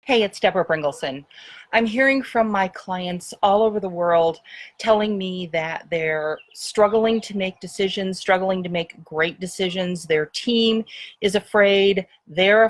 Hey, it's Deborah Bringleson. I'm hearing from my clients all over the world telling me that they're struggling to make decisions, struggling to make great decisions. Their team is afraid, they're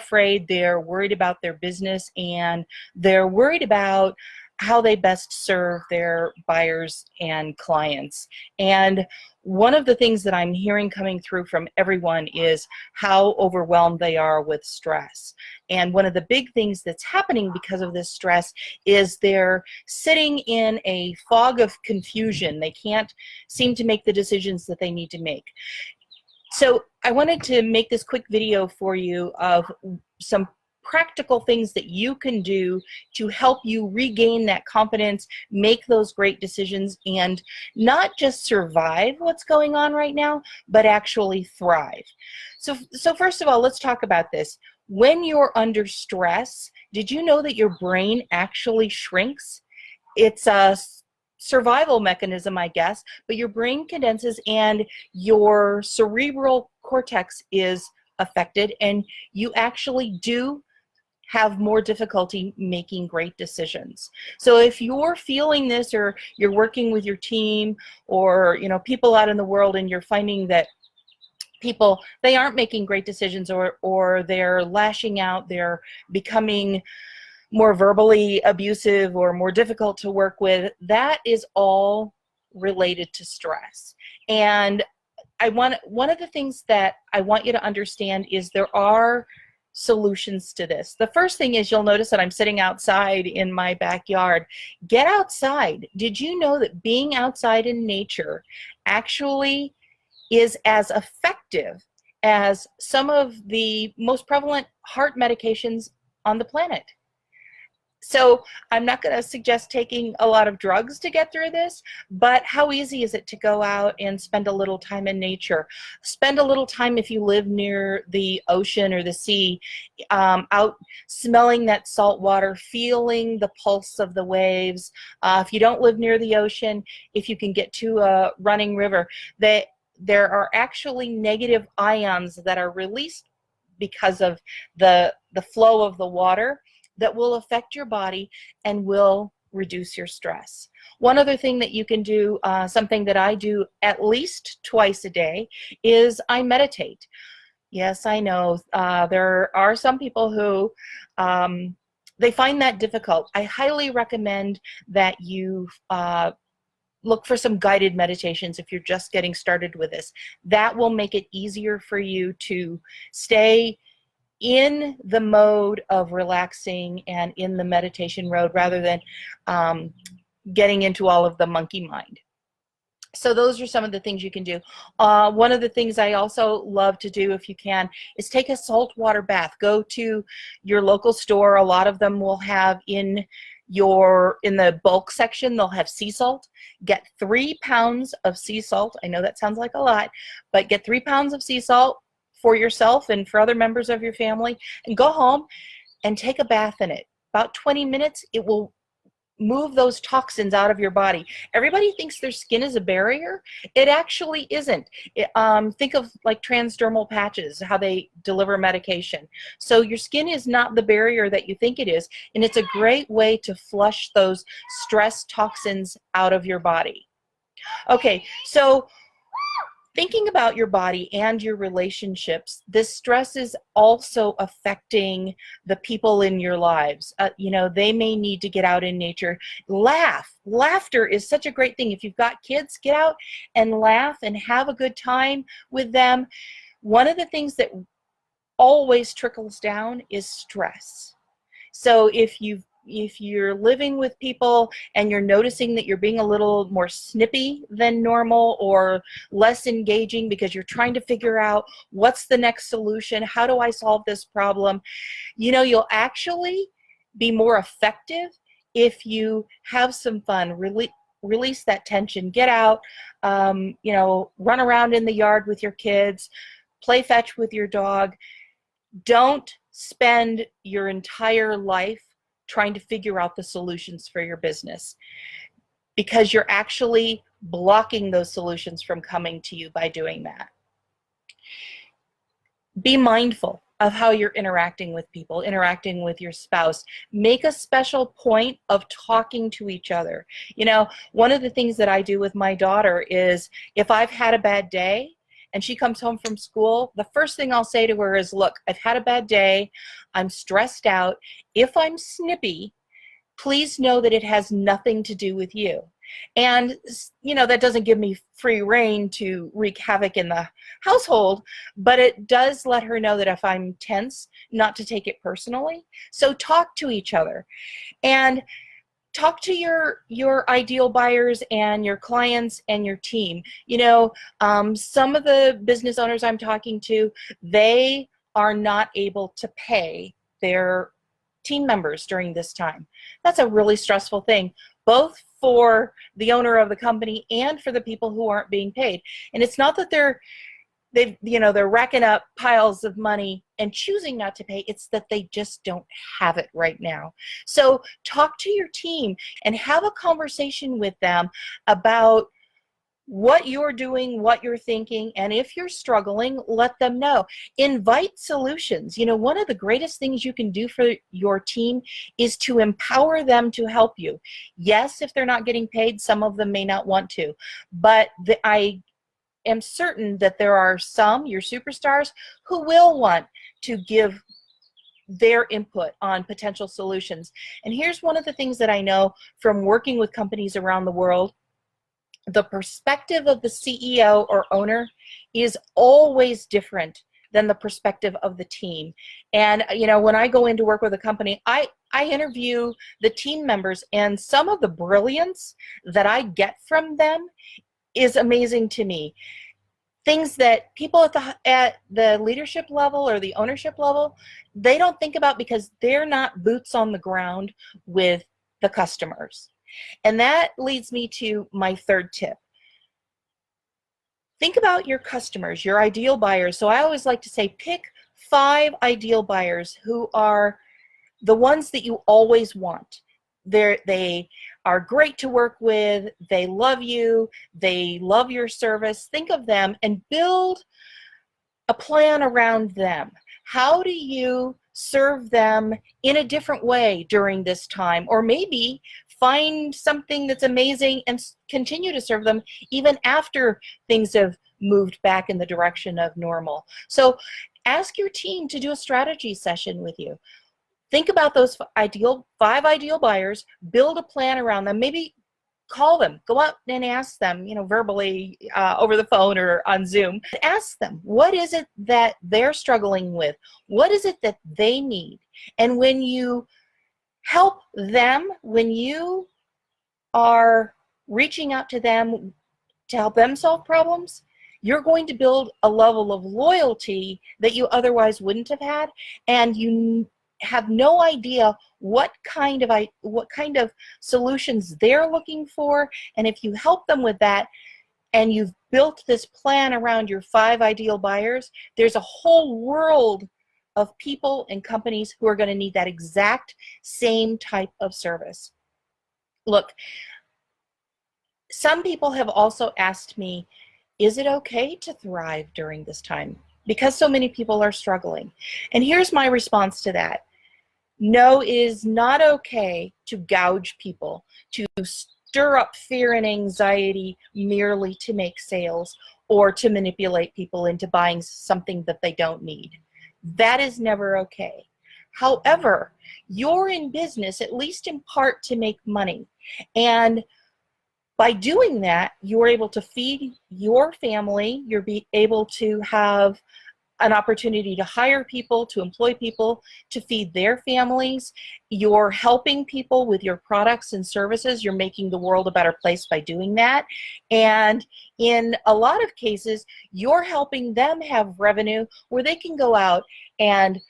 worried about their business, and they're worried about how they best serve their buyers and clients. And one of the things that I'm hearing coming through from everyone is how overwhelmed they are with stress. And one of the big things that's happening because of this stress is they're sitting in a fog of confusion. They can't seem to make the decisions that they need to make. So I wanted to make this quick video for you of some practical things that you can do to help you regain that confidence, make those great decisions, and not just survive what's going on right now, but actually thrive. So first of all, let's talk about this. When you're under stress, did you know that your brain actually shrinks? It's a survival mechanism, I guess, but your brain condenses and your cerebral cortex is affected, and you actually do have more difficulty making great decisions. So if you're feeling this, or you're working with your team, or people out in the world, and you're finding that people, they aren't making great decisions, or they're lashing out, they're becoming more verbally abusive or more difficult to work with, that is all related to stress. And one of the things that I want you to understand is there are solutions to this. The first thing is, you'll notice that I'm sitting outside in my backyard. Get outside. Did you know that being outside in nature actually is as effective as some of the most prevalent heart medications on the planet? So I'm not going to suggest taking a lot of drugs to get through this, but how easy is it to go out and spend a little time in nature? Spend a little time, if you live near the ocean or the sea, out smelling that salt water, feeling the pulse of the waves. If you don't live near the ocean, if you can get to a running river, there are actually negative ions that are released because of the flow of the water that will affect your body and will reduce your stress. One other thing that you can do, something that I do at least twice a day, is I meditate. Yes, I know there are some people who they find that difficult. I highly recommend that you look for some guided meditations if you're just getting started with this. That will make it easier for you to stay in the mode of relaxing and in the meditation mode, rather than getting into all of the monkey mind. So those are some of the things you can do. One of the things I also love to do, if you can, is take a saltwater bath. Go to your local store. A lot of them will have in the bulk section, they'll have sea salt. Get 3 pounds of sea salt. I know that sounds like a lot, but get 3 pounds of sea salt for yourself and for other members of your family, and go home and take a bath in it. About 20 minutes, it will move those toxins out of your body. Everybody thinks their skin is a barrier. It actually isn't. Think of like transdermal patches, how they deliver medication. So your skin is not the barrier that you think it is, and it's a great way to flush those stress toxins out of your body. Okay, so thinking about your body and your relationships, this stress is also affecting the people in your lives. They may need to get out in nature. Laughter is such a great thing. If you've got kids, get out and laugh and have a good time with them. One of the things that always trickles down is stress. So if you're living with people and you're noticing that you're being a little more snippy than normal, or less engaging because you're trying to figure out what's the next solution, how do I solve this problem, you'll actually be more effective if you have some fun. Release that tension. Get out, run around in the yard with your kids, play fetch with your dog. Don't spend your entire life trying to figure out the solutions for your business, because you're actually blocking those solutions from coming to you by doing that. Be mindful. of how you're interacting with people, interacting with your spouse. Make a special point of talking to each other. You know, one of the things that I do with my daughter is if I've had a bad day and she comes home from school, the first thing I'll say to her is, look, I've had a bad day. I'm stressed out. If I'm snippy, please know that it has nothing to do with you. And, you know, that doesn't give me free reign to wreak havoc in the household, but it does let her know that if I'm tense, not to take it personally. So talk to each other and talk to your ideal buyers and your clients and your team. You know, some of the business owners I'm talking to, they are not able to pay their team members during this time. That's a really stressful thing, both for the owner of the company and for the people who aren't being paid. And it's not that they're racking up piles of money and choosing not to pay. It's that they just don't have it right now. So talk to your team and have a conversation with them about what you're doing, what you're thinking, and if you're struggling, let them know. Invite solutions. You know, one of the greatest things you can do for your team is to empower them to help you. Yes, if they're not getting paid, some of them may not want to, but I am certain that there are some, your superstars, who will want to give their input on potential solutions. And here's one of the things that I know from working with companies around the world. The perspective of the CEO or owner is always different than the perspective of the team. And, you know, when I go in to work with a company, I interview the team members, and some of the brilliance that I get from them is amazing to me. Things that people at the leadership level or the ownership level, they don't think about because they're not boots on the ground with the customers. And that leads me to my third tip. Think about your customers, your ideal buyers. So I always like to say, pick 5 ideal buyers who are the ones that you always want. They are great to work with, they love you, they love your service. Think of them and build a plan around them. How do you serve them in a different way during this time? Or maybe find something that's amazing and continue to serve them even after things have moved back in the direction of normal. So ask your team to do a strategy session with you. Think about those 5 ideal buyers, build a plan around them, maybe call them, go out and ask them, you know, verbally over the phone or on Zoom. Ask them, what is it that they're struggling with? What is it that they need? And when you help them, when you are reaching out to them to help them solve problems, you're going to build a level of loyalty that you otherwise wouldn't have had, and you have no idea what kind of solutions they're looking for. And if you help them with that and you've built this plan around your 5 ideal buyers, there's a whole world of people and companies who are going to need that exact same type of service. Look, some people have also asked me, is it okay to thrive during this time? Because so many people are struggling. And here's my response to that. No, it is not okay to gouge people, to stir up fear and anxiety merely to make sales or to manipulate people into buying something that they don't need. That is never okay. However, you're in business, at least in part, to make money. And by doing that, you're able to feed your family, you're able to have an opportunity to hire people, to employ people, to feed their families. You're helping people with your products and services. You're making the world a better place by doing that. And in a lot of cases, you're helping them have revenue where they can go out and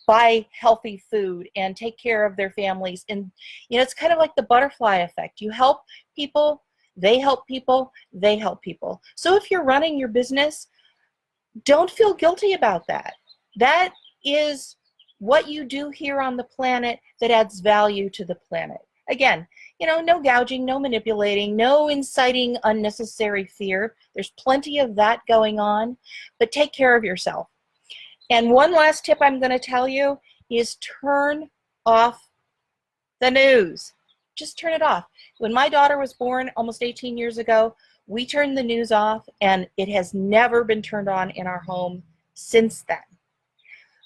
buy healthy food and take care of their families. And, you know, it's kind of like the butterfly effect. You help people, they help people, they help people. So if you're running your business, don't feel guilty about that. That is what you do here on the planet that adds value to the planet. Again, you know, no gouging, no manipulating, no inciting unnecessary fear. There's plenty of that going on, but take care of yourself. And one last tip I'm going to tell you is turn off the news. Just turn it off. When my daughter was born almost 18 years ago, we turned the news off, and it has never been turned on in our home since then.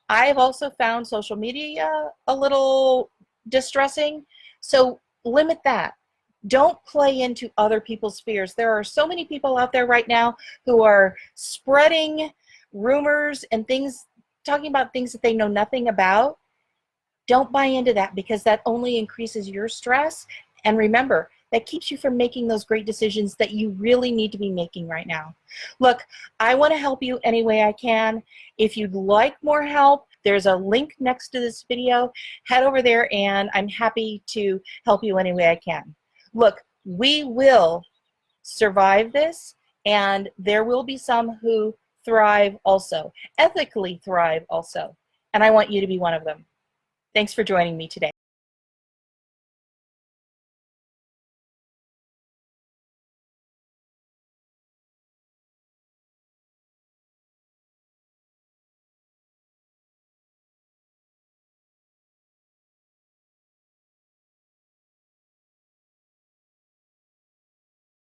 I have also found social media a little distressing, so limit that. Don't play into other people's fears. There are so many people out there right now who are spreading rumors and things, talking about things that they know nothing about. Don't buy into that, because that only increases your stress. And remember, that keeps you from making those great decisions that you really need to be making right now. Look, I want to help you any way I can. If you'd like more help, there's a link next to this video. Head over there and I'm happy to help you any way I can. Look, we will survive this, and there will be some who thrive also, ethically thrive also. And I want you to be one of them. Thanks for joining me today.